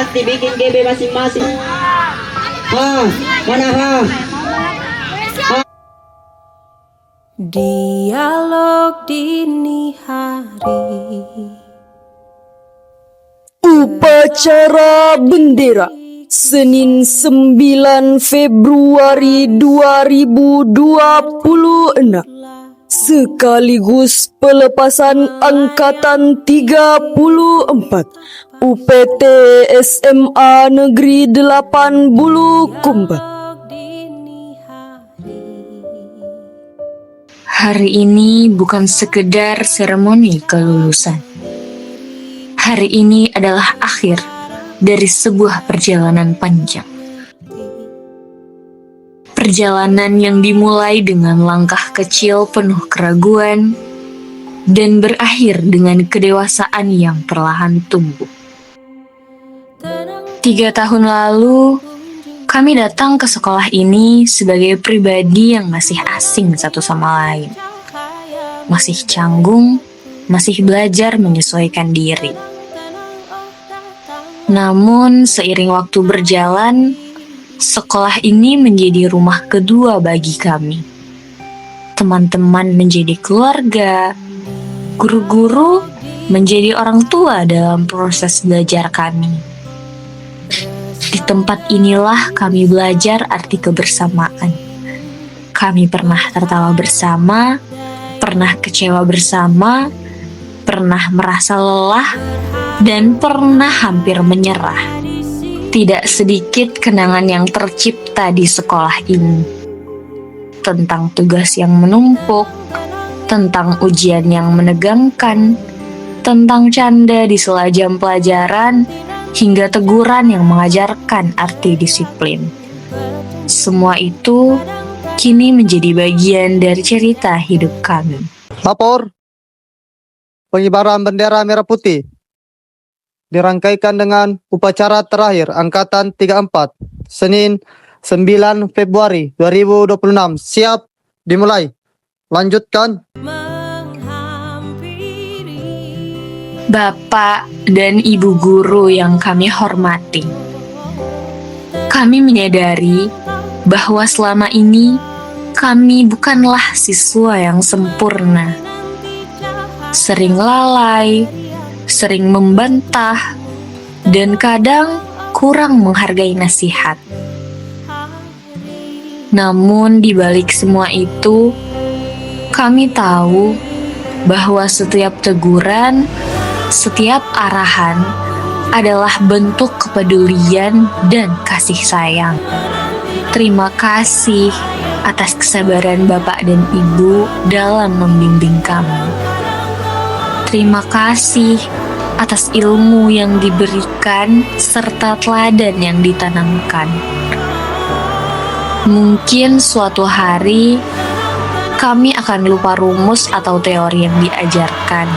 siap dibikin GB masing-masing. Mana Dialog dini hari. Upacara bendera Senin 9 Februari 2026 sekaligus pelepasan Angkatan 34 UPT SMA Negeri 8 Bulukumba. Hari ini bukan sekedar seremoni kelulusan. Hari ini adalah akhir dari sebuah perjalanan panjang. Perjalanan yang dimulai dengan langkah kecil penuh keraguan dan berakhir dengan kedewasaan yang perlahan tumbuh. 3 tahun lalu, kami datang ke sekolah ini sebagai pribadi yang masih asing satu sama lain. Masih canggung, masih belajar menyesuaikan diri. Namun, seiring waktu berjalan, sekolah ini menjadi rumah kedua bagi kami. Teman-teman menjadi keluarga, guru-guru menjadi orang tua dalam proses belajar kami. Di tempat inilah kami belajar arti kebersamaan. Kami pernah tertawa bersama, pernah kecewa bersama, pernah merasa lelah, dan pernah hampir menyerah. Tidak sedikit kenangan yang tercipta di sekolah ini. Tentang tugas yang menumpuk, tentang ujian yang menegangkan, tentang canda di sela jam pelajaran, hingga teguran yang mengajarkan arti disiplin. Semua itu kini menjadi bagian dari cerita hidup kami. Lapor, pengibaran bendera merah putih dirangkaikan dengan upacara terakhir Angkatan 34, Senin 9 Februari 2026. Siap, dimulai. Lanjutkan. Bapak dan Ibu guru yang kami hormati, kami menyadari bahwa selama ini kami bukanlah siswa yang sempurna. Sering lalai, sering membantah, dan kadang kurang menghargai nasihat. Namun di balik semua itu, kami tahu bahwa setiap teguran, setiap arahan adalah bentuk kepedulian dan kasih sayang. Terima kasih atas kesabaran Bapak dan Ibu dalam membimbing kami. Terima kasih atas ilmu yang diberikan serta teladan yang ditanamkan. Mungkin suatu hari kami akan lupa rumus atau teori yang diajarkan.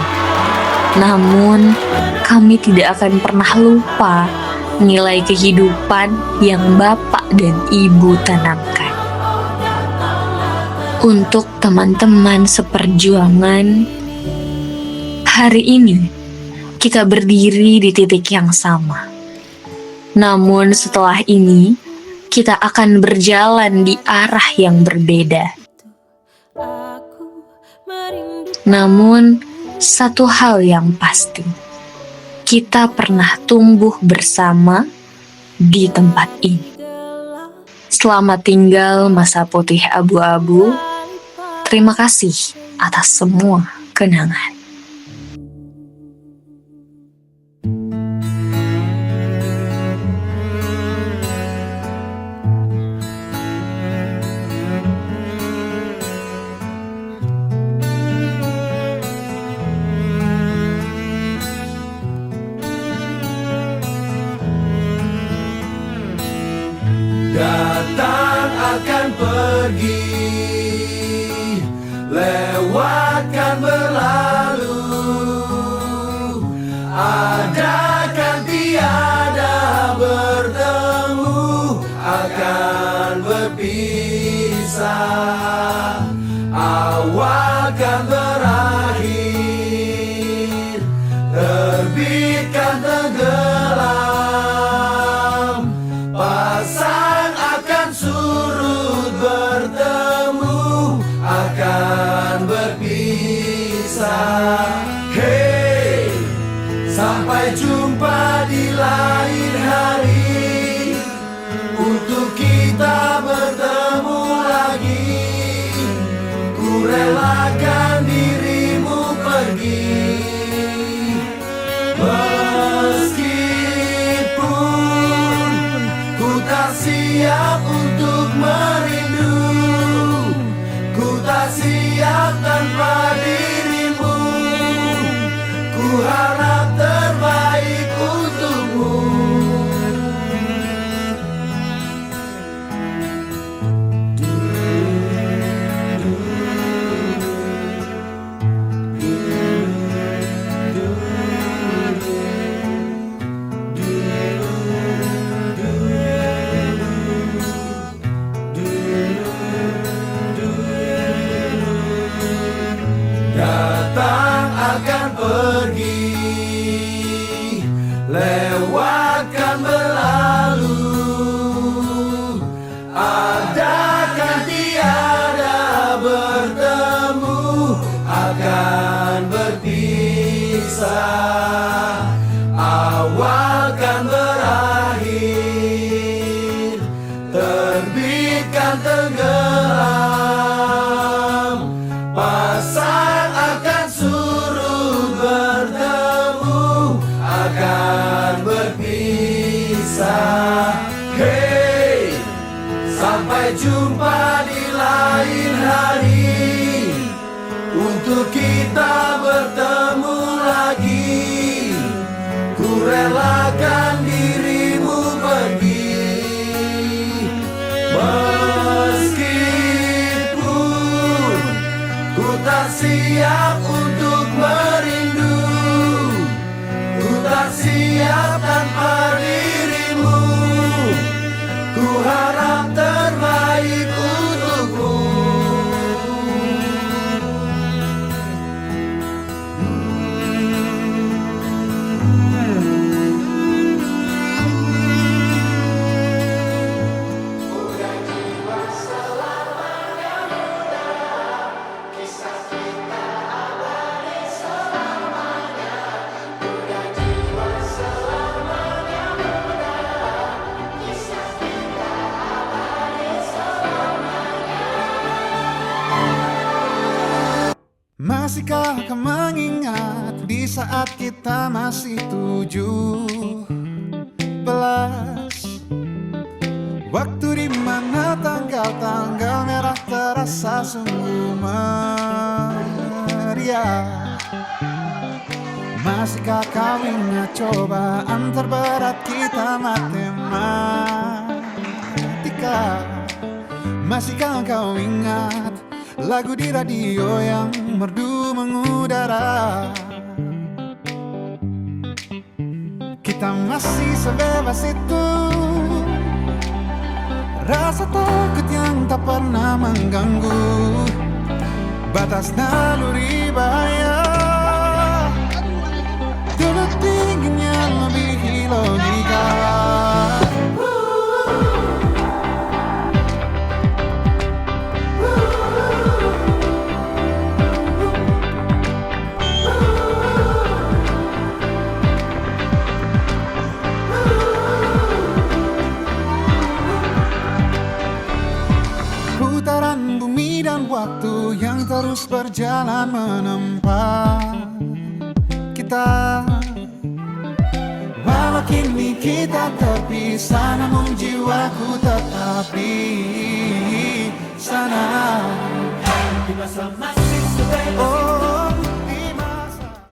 Namun, kami tidak akan pernah lupa nilai kehidupan yang Bapak dan Ibu tanamkan. Untuk teman-teman seperjuangan, hari ini kita berdiri di titik yang sama. Namun setelah ini, kita akan berjalan di arah yang berbeda. Namun, satu hal yang pasti, kita pernah tumbuh bersama di tempat ini. Selamat tinggal masa putih abu-abu. Terima kasih atas semua kenangan. Datang akan pergi, lewatkan berlalu, ada kan tiada bertemu, akan berpisah, awal kan berakhir, terbitkan tenggelam. berpisah. Hey, sampai jumpa di lain hari, untuk kita bertemu lagi. Ku relakan dirimu pergi, meskipun ku tak siap untuk merindu. Ku tak siap tanpa dirimu. Ku harap terbaik untukmu. Datang akan pergi, lewatkan berlalu. Adakan tiada bertemu, akan berpisah. Awal kan berakhir, terbitkan tenggelam. Pasang akan surut, bertemu akan berpisah. Hey, sampai jumpa di lain hari, untuk kita bertemu lagi. Ku relakan dirimu pergi, meskipun ku tak siap untuk merindu. Ku tak siap tanpa dirimu. Ku harap terbaik untukmu. Masihkah kau mengingat di saat kita masih 17? Waktu di mana tanggal-tanggal merah terasa sungguh meriah. Masihkah kau ingat cobaan terberat kita matematika? Masihkah kau ingat lagu di radio yang merdu mengudara? Kita masih sebebas itu, rasa takut yang tak pernah mengganggu batas naluri bahaya. Dulu dinginnya melebihi logika. Putaran bumi dan waktu yang terus berjalan menempa kita. Walau kini kita terpisah, namun jiwaku tetap di sana. Oh,